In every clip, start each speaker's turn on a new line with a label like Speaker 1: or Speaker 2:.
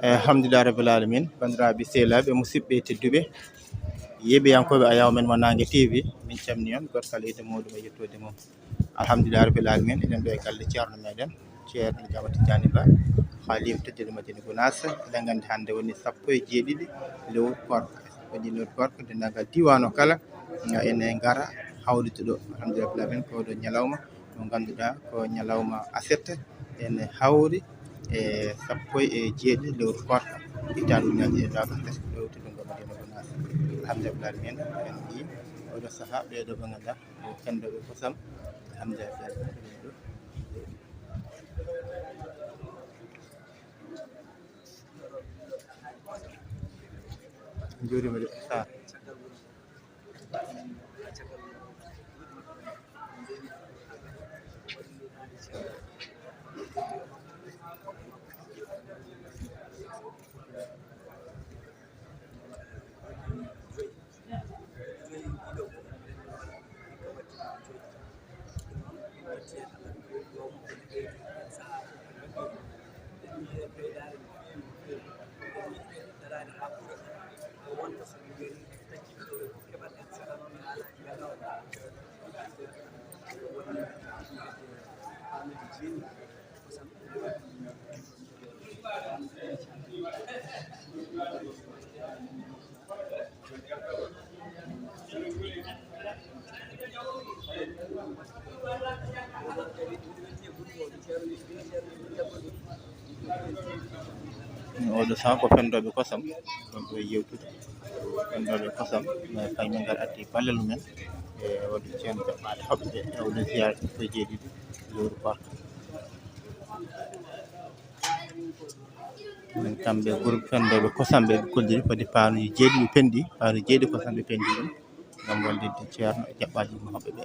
Speaker 1: alhamdulillah rabbil alamin bandiraɓe sehlaɓe musidɓe tedduɓe yeeɓiyankoɓe ayaw men mo Nangue TV min calmini on goto kala inde muɗum e yettode mum alhamdulillah rabbil alamin eɗen ɗo e galle ceerno meɗen ceerno Diama Tidiani Ba haalima teddede Madina Gounass eɗen gandi hande woni 17 lewru korka waɗi lewru korka dendagal diwan o kala ene gara hawlide ɗo alhamdulillah rabbil alamin ko ɗo ñalawma mo ganduɗa ko ñalawma aset ene hawri e 17 lewru korka hitande ujunaje e nogas tati ko ɗowtude ngo Madina Gounass alhamdulillah rabbil alamin en ji oɗo saaha ɓeɗo ɓe ganduɗa ko kendoɓe kosam alhamdulillah rabbil alamin ɗo jurima de sa oɗo saaha ko fendoɓe kosam ɗon ɗo yewtude fendoɓe kosam kañumen ngar addi ballal mumen e waɗi ceerno jaɓɓade hoɓɓe e oɗo ziyara ko jeeɗiɗi lewru korka min kamɓe groupe fendoɓe kosam ɓe kolliri fodde panuji jeeɗiɗi pendi panuji jeeɗiɗi kosam ɓe pendi ɗum gam wallidde ceerno e jaɓɓaji mum hoɓɓe ɓe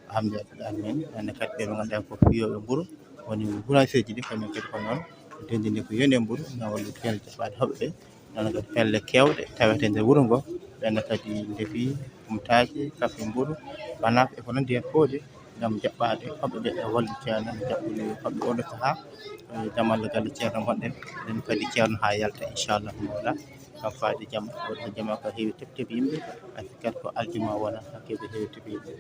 Speaker 1: alhamdulillah rabbil alamin ene kadi ɓe ganduɗa ko fiyoɓe buuru woni boulanger ji ɗi kañum kadi ko noon dendini ko yoni e buuru gam wallude ceerno jaɓɓade hoɓɓe ɓe noon kadi pelle kewɗe tawete nder wuuro ngo ɓenne kadi deefi kumtaji kaafe buuru banak e ko nandi hen fode gam jaɓɓade hoɓɓe ɓe e wallude ceerno e jaɓɓude hoɓɓe oɗo saaha jamallo galle ceerno gonɗen ɗen kadi ceerno ha yalta inchallahu mawla kam faade jamma oɗo jamma ko heewi tebtebe yimɓe hay sikkat ko aljuma wona hakkille heewi tebbe yimɓe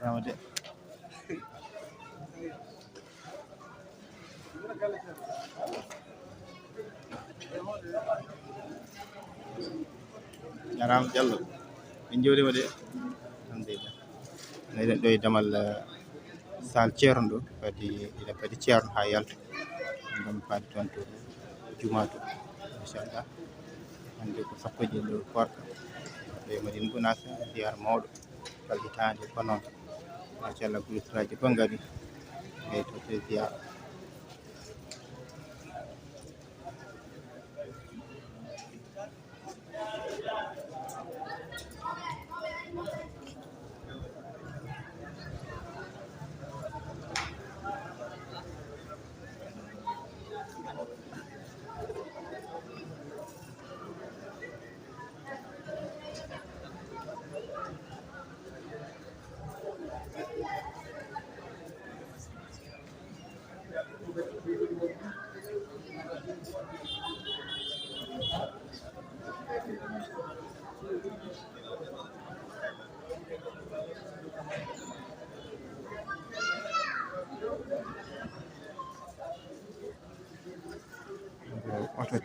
Speaker 1: ramade jarama Diallo min jewdima de alhamdulillah eɗen ɗo e damal sal ceerno ɗo kadi ene kadi ceerno ha yalta gam faade toon to juma to inchallah hande ko 1 lewru korka ɓe Madina Gounass ziyara mawɗo kal hitande ko noon machallah groupe fof ngari e to ziyara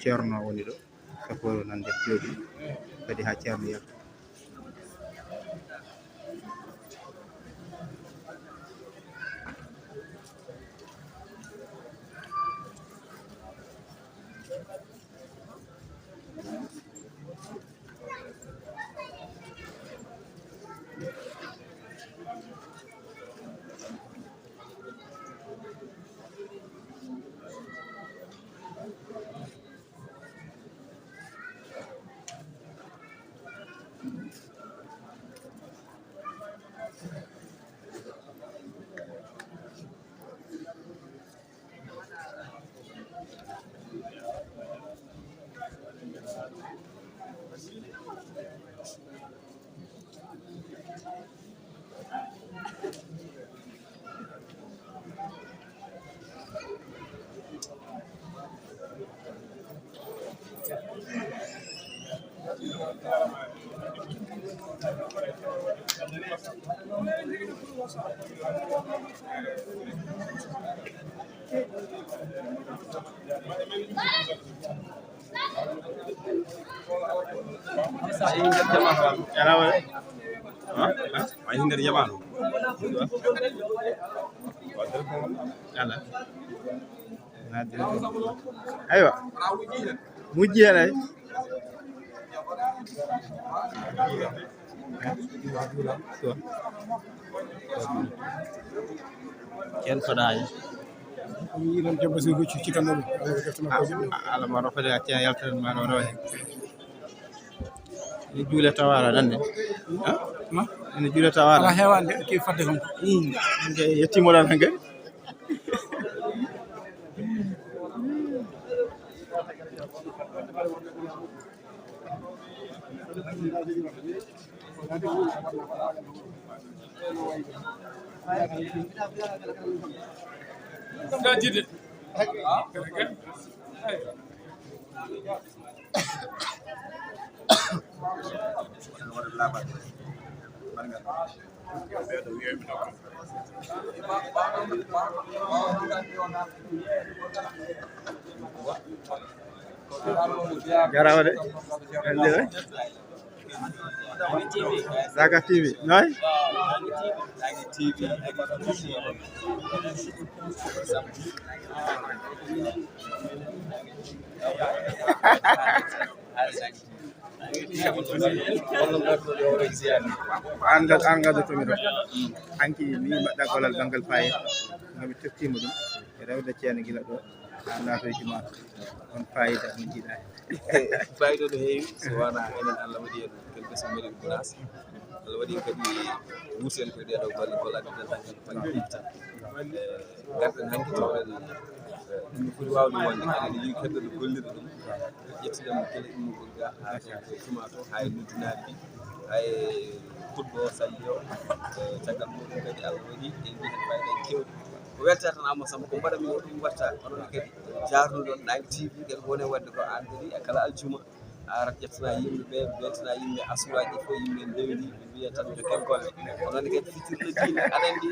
Speaker 1: ceerno woni ɗo saporo nande jooɗi kadi ha ceerno yalta
Speaker 2: ay nder jamanu
Speaker 1: aywa mujji hen ay ken soɗaji
Speaker 3: yiɗon debbo so rucci cikkannoɗum
Speaker 1: ala ma rofade acca yaltatan ma ɗo rewa hen ene juule tawara nande ene juule tawara
Speaker 3: ala hewande ke fadde kam
Speaker 1: yettimoɗon hen kadi jarama de Zaga TV noy angal to mi do hanki mi badda golal bangal paye ngami teftimo dum e rewde ceene gila do naatoji ma on fayida mo jiiɗa
Speaker 2: fayida ɗo heewi so wona enen Allah waɗi en quelque so mairie Gounass Allah waɗi kadi wuusen ko ɗeɗo golle gollade dental tan tan garɗen hanki tawɗen ɗum foti wawde wonde kadi ene yii keddoɗo gollirde ɗum ƴettiɗen gele immugol ga ha to tuma to hay noddinaɗi hay fuɗɗo salli o caggal muɗum kadi Allah waɗi en jii hen fayida kewɗi ko welta tan Amadou Samba ko mbaɗami o ɗum watta onon kadi jarnuɗon Nangue TV kadi woni wadde ko an kadi e kala aljuma a arat ƴettina yimɓeɓe weltina yimɓe asuwaji fof yimɓe ndewni ɓe mbiya tan jokken golle onon kadi fitirɗo diine aɗa andi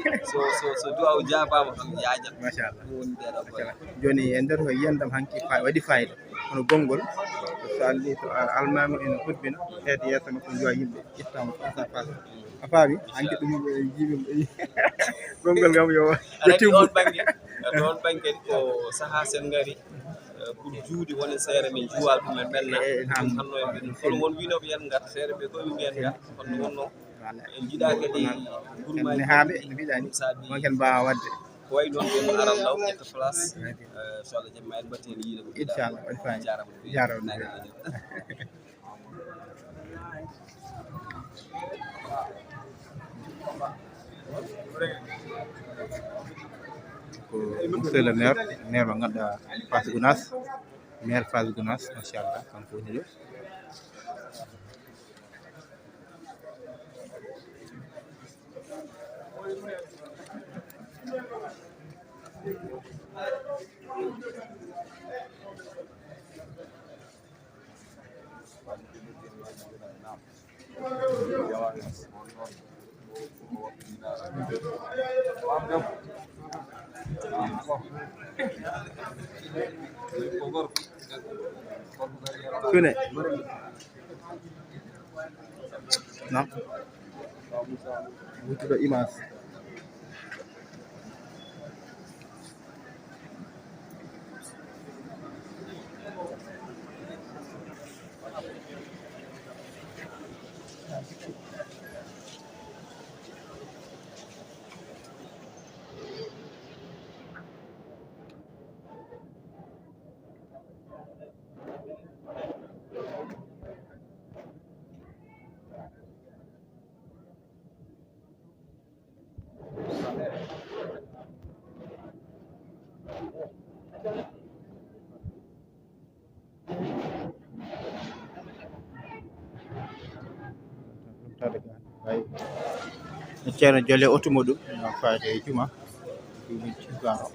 Speaker 2: so duwaw jabama tan yajat
Speaker 1: machallah
Speaker 2: ɗum woni ɗeɗo golle
Speaker 1: joni e nder ko yiyandam hanki waɗi fayida kono gongol so alli to almami ene hubbina heede yeeso makko jowa yimɓe ƴettama face à face a faami hanki ɗum jiiɓe gongol gam yo
Speaker 2: ɗon banggue kadi ko saaha sen gari pour juude woni seere min juwa ɗum e ɓenna hanno e ɓen kono won winoɓe yen gata seere ɓe koye mbiyen ga kono wonno en jiiɗa kadi gurmaji
Speaker 1: haaɓe no mbiɗani on ken mbawa wadde
Speaker 2: ko way noon ɓen aran law ƴetta place so Allah jaɓi ma en batti hen yiide ko
Speaker 1: inchallah waɗi fayida jarama ko monsieur le maire mo ganduɗa Fass Gounass maire Fass Gounass machallah kanko woni ɗo Sune. Non. Wutuɗo image. Ceerno Jolle oto muɗum no faade e juma ɗum cigaro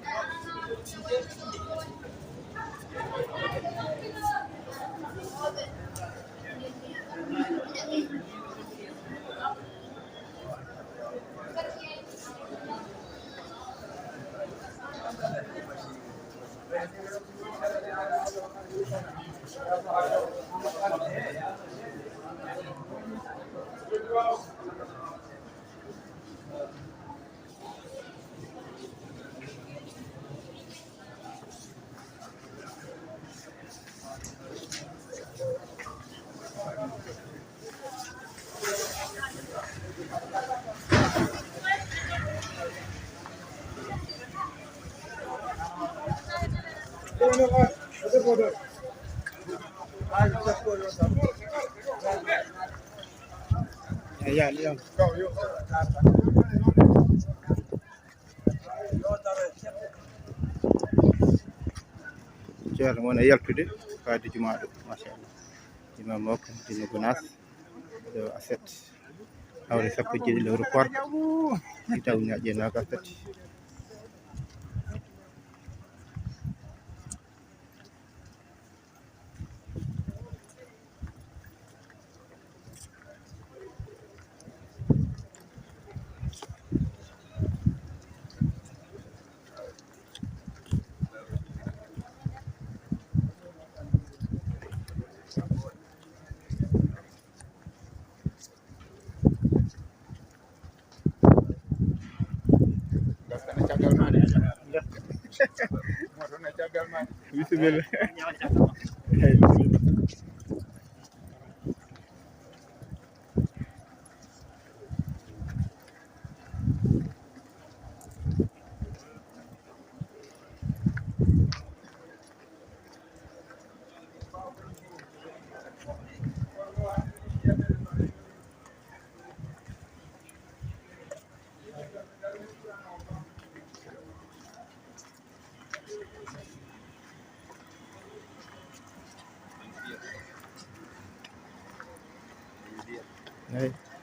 Speaker 1: Ceerno woni e yaltude faade juma ɗo machallah imam makko dina Gounass ɗo aset hawre 17 lewru korka hitawñaƴe nogas tati bismillah Hey.